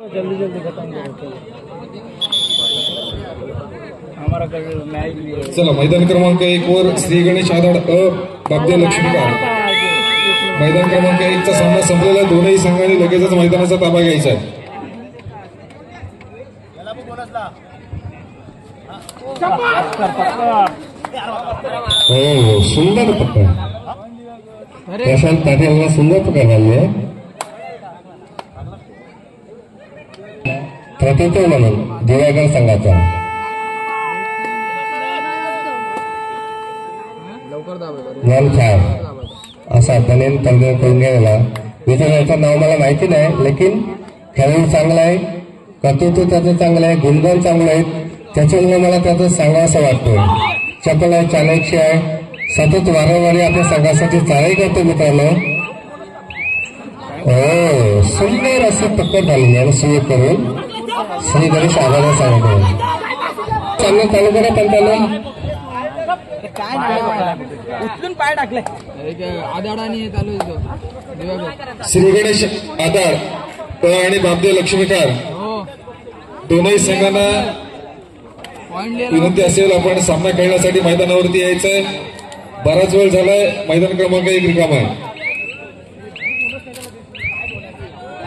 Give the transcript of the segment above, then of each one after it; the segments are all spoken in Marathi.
जल्दी जल्दी खत्म करो हमारा मैच भी है। चला मैदान क्रमांक 1 वर श्री गणेश आधाड बाब्दे लक्ष्मीकार मैदान क्रमांक 1 चा सामना संपलेला दोन्ही संघांनी लगेचच मैदानाचा ताबा घ्यायचा आहे। हो सुंदर पकड प्रशांत पाटील सुंदर पकड झाली आहे प्रतिनिधी म्हणून दिवाळगड संघाचा असा बनेन तंत्र करून गेलेला विचारायचं नाव मला माहिती नाही लेकिन खेळून चांगला आहे कर्तृत्व त्याचं चांगलं आहे गुणगुण चांगले आहेत त्याच्यामुळे मला त्याचं सांगावं असं वाटतं चपल आहे चाणक्य आहे सतत वारंवारी आपल्या संघासाठी चालही करतो मित्रांनो। हो सुंदर असं पकड झालेली आहे सुयोग करून श्री गणेश आधार सांगतो चांगलं चालू करा त्यांना उचलून पाय टाकले आदाडाने चालू श्री गणेश आधार आणि बाब्दे लक्ष्मीकार दोनही संघांना विनंती असेल आपण सामना खेळण्यासाठी मैदानावरती यायचंय। बराच वेळ झालाय मैदान क्रमांक 1 रिकामा आहे।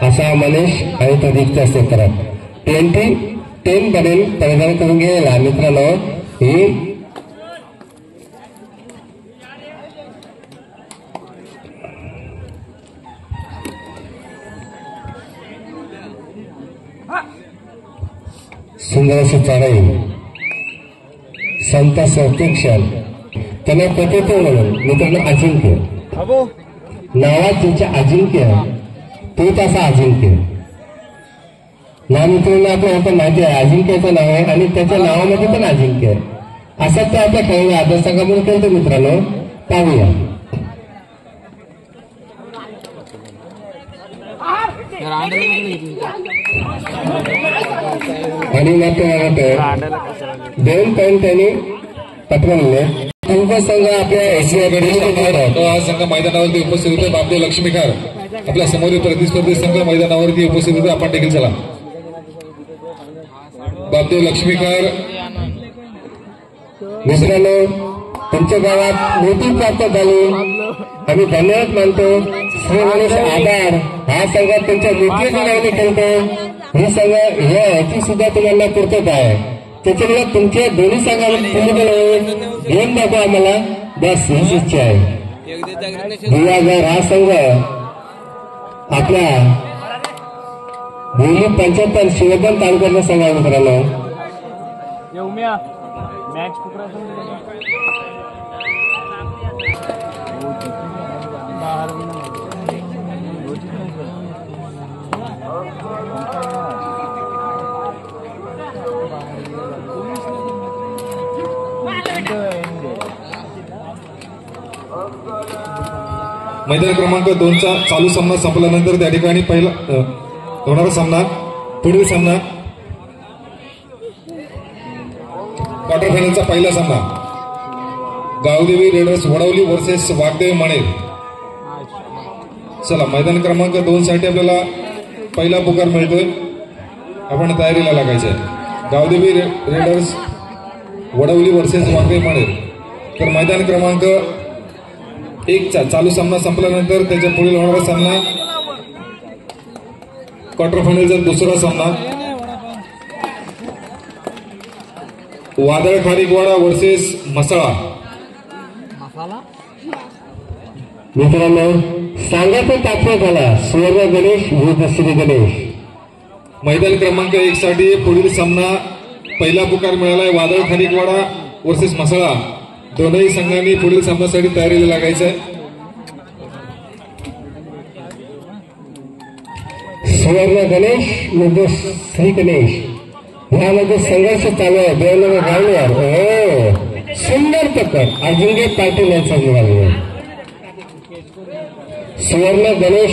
असा मनीष आणि प्रदीपचा असेल तर 10 बनेल परिधान करून गेलेला मित्रांनो ही सुंदर अशी चढाई संत संरक्षण त्यांना प्रतित्व म्हणून मित्रांनो अजिंक्य नावात ज्याच्या अजिंक्य तोच असा अजिंक्य लहान मित्रांना आपल्याला पण माहिती आहे अजिंक्यचं नाव आहे आणि त्याच्या नावामध्ये पण अजिंक्य आहे असं ते आपल्या खेळाडू आदर संघामध्ये खेळतो मित्रांनो पाहूया। आणि मात्र 2 पॉइंट त्यांनी पटवले संघ आपल्या हा संघ मैदानावरती उपस्थित होते बाब्दे लक्ष्मीकार आपल्या समोरील प्रतिस्पर्धी संघ मैदानावरती उपस्थित होते आपण देखील चला बाब्दे लक्ष्मीकार मित्रांनो तुमच्या गावात मोठी प्राप्त झाली आम्ही धन्यवाद मानतो। श्री गणेश आधार हा संघ तुमच्या मित्राच्या नावाने खेळतो ही संघ ह्याची सुद्धा तुम्हाला पूर्तता आहे त्याच्यामुळे तुमच्या दोन्ही संघाला घेऊन दाखवा आम्हाला बस हीच इच्छा आहे। दिवाळगड हा संघ आपल्या भूमी 75 शिवगण तालुक्यातला संघ आहे मित्रांनो। मैदान क्रमांक 2 चा चालू सामना संपल्यानंतर त्या ठिकाणी पहिला होणारा सामना पुढील सामना क्वार्टर फायनलचा पहिला सामना गावदेवी रेडर्स वडवली वर्सेस वाघदेव माणे। चला मैदान क्रमांक 2 साठी आपल्याला पहिला पुकार मिळतोय आपण तयारीला लागायचंय। गावदेवी रेडर्स वडवली वर्सेस वाघदेव माणे तर मैदान क्रमांक 1 चा चालू सामना संपल्यानंतर त्याच्या पुढील होणारा सामना क्वार्टर फायनलचा दुसरा सामना वादळ खारीकवाडा वर्सेस मसाळा। मित्रांनो सांगायचं तात्पर्य झाला सुवर्ण गणेश विरुद्ध श्री गणेश। मैदान क्रमांक 1 साठी पुढील सामना पहिला पुकार मिळालाय वादळ खारीकवाडा वर्सेस मसाळा दोनही संघांनी पुढील सामन्यासाठी तयारीला लागायचंय। सुवर्ण गणेश म्हणजे श्री गणेश यामध्ये संघर्ष चालू आहे 2 नंबर राऊंडवर हो सुंदर पकड अजिंक्य पाटील यांचा निघाले सुवर्ण गणेश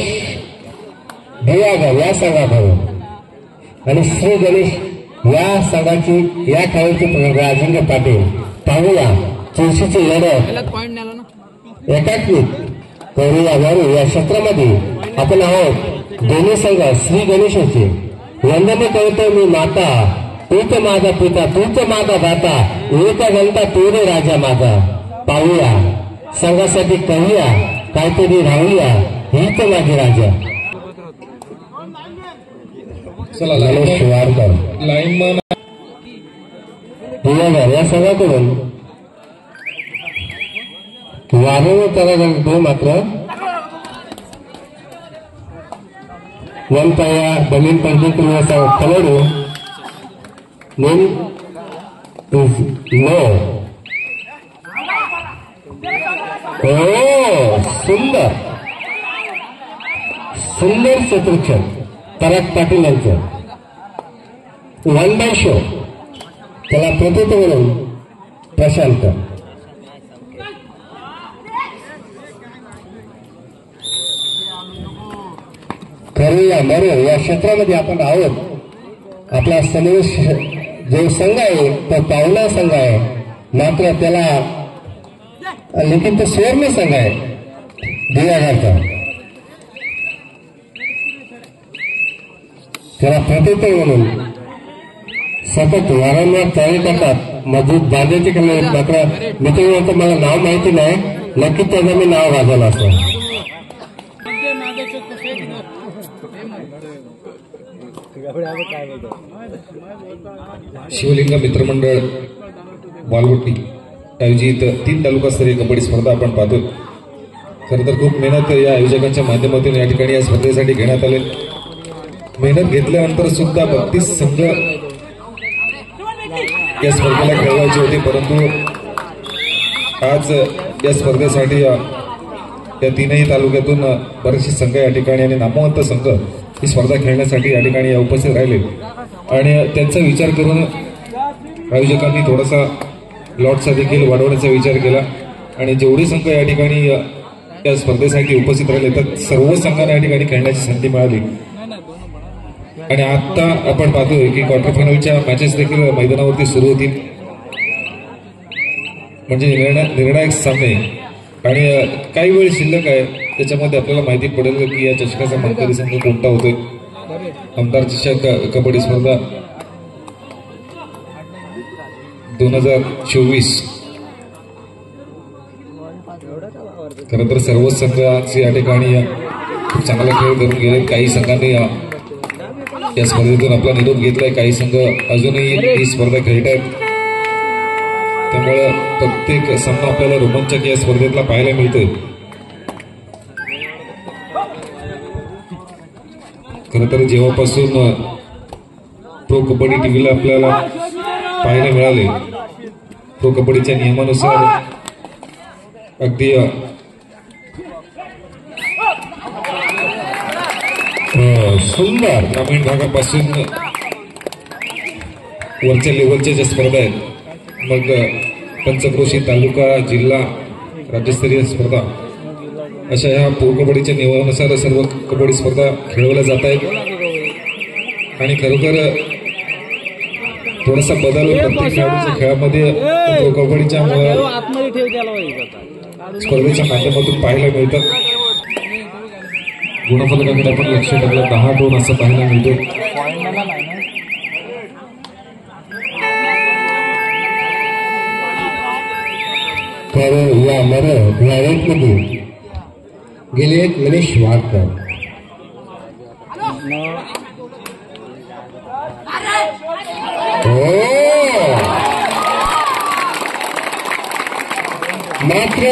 दिवाळगड या संघाकडून आणि श्री गणेश या संघाची या खेळाची पकड अजिंक्य पाटील पाहूया चुरशीची लढत एकात्मिक करूया या क्षेत्रामध्ये आपण आहोत दोन्ही संघ श्री गणेशाचे वंदने करतो मी माता, तूच माझा पिता, तूच माझा दाता, एक घंटा तू रे राजा माझा. पाहूया संघासाठी करूया काहीतरी, राहूया हीच माझी राजा. चला गणेश वारकर लाईनमन या संघाकडून वारंवार त्याला तो मात्र वन पाया जमीन पंचकृतीचा खेळाडू नेम नो. सुंदर सुंदर चतुर्क्षण पराग पाटील यांचं 1 शो. त्याला प्रतीत म्हणून प्रशांत. खरे मरे या क्षेत्रामध्ये आपण आहोत. आपला सनिवेश जो संघ आहे तो पाहुणा संघ आहे, मात्र त्याला लिखित स्वर्ण संघ आहे दिव्याघरचा. त्याला प्रतीत म्हणून सतत वारंवार तयारी करतात मजबूत बांधायचे केले. मात्र मित्रांनो मला नाव माहिती नाही, नक्कीच त्याचं मी नाव वाजवलं असं. शिवलिंग मित्रमंडळ बालवटी आयोजित 3 तालुकास्तरीय कबड्डी स्पर्धा आपण पाहतोय. खरं तर खूप मेहनत या आयोजकांच्या माध्यमातून या ठिकाणी या स्पर्धेसाठी घेण्यात आले. मेहनत घेतल्यानंतर सुद्धा 32 संघ या स्पर्धेला खेळवायचे होते, परंतु आज या स्पर्धेसाठी या 3ही तालुक्यातून बरेचसे संघ या ठिकाणी आणि नामवंत संघ ही स्पर्धा खेळण्यासाठी या ठिकाणी उपस्थित राहिले. आणि त्यांचा विचार करून आयोजकांनी थोडासा लॉटचा देखील वाढवण्याचा विचार केला आणि जेवढे संघ या ठिकाणी या स्पर्धेसाठी उपस्थित राहिले तर सर्व संघांना या ठिकाणी खेळण्याची संधी मिळाली. आणि आता आपण पाहतोय की क्वार्टर फायनलच्या मॅचेस देखील मैदानावरती सुरू होतील, म्हणजे निर्णायक सामने. आणि काही वेळ शिल्लक आहे, त्याच्यामध्ये आपल्याला माहिती पडेल की या चषकाचा मानकरी संघ कोणता होतोय. आमदार चषक कबड्डी स्पर्धा 2024. खरं तर सर्व संघ या ठिकाणी खूप चांगला खेळ करून गेले. काही संघांनी या स्पर्धेतून आपला निरोप घेतलाय, काही संघ अजूनही ही स्पर्धा खेळत आहेत. त्यामुळे प्रत्येक सामना आपल्याला रोमांचक या स्पर्धेतला पाहायला मिळतोय. खरं तर जेव्हापासून प्रो कबड्डी टीव्हीला आपल्याला पाहायला मिळाले, प्रो कबड्डीच्या नियमानुसार अगदी सुंदर ग्रामीण भागापासून वरच्या लेवलच्या ज्या स्पर्धा आहेत, मग पंचक्रोशी, तालुका, जिल्हा, राज्यस्तरीय स्पर्धा, अशा ह्या प्रो कबड्डीच्या नियमानुसार सर्व कबड्डी स्पर्धा खेळवल्या जात आहेत. आणि खरोखर थोडासा बदल प्रत्येक खेळाडूच्या खेळामध्ये प्रो कबड्डीच्या स्पर्धेच्या माध्यमातून पाहायला मिळतात. गुणफलकाकडे आपण लक्ष टाकलं 10-2 असं पाहायला मिळतं. तर या मध्ये गेले एक गणेश वारकर. मात्र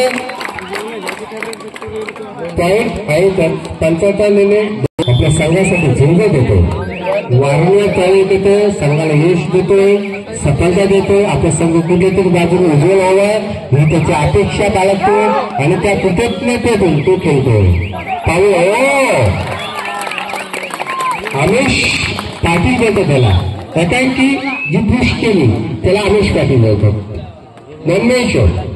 पॉइंट आहे तर पंचायताने आपल्या संघासाठी जिंकत देतो, वारंवार तयारी देतो, संघाला यश देतोय, सफलता देतोय. आपला संघ कुठेतरी बाजूने उज्ज्वल व्हावा ही त्याची अपेक्षा बाळगतो आणि त्या कृतज्ञतेतून तो खेळतोय. पाहू आमिष पाटील बोलतो त्याला, एकांकी जी पुश केली त्याला आमिष पाटील बोलतो. 1 शॉट.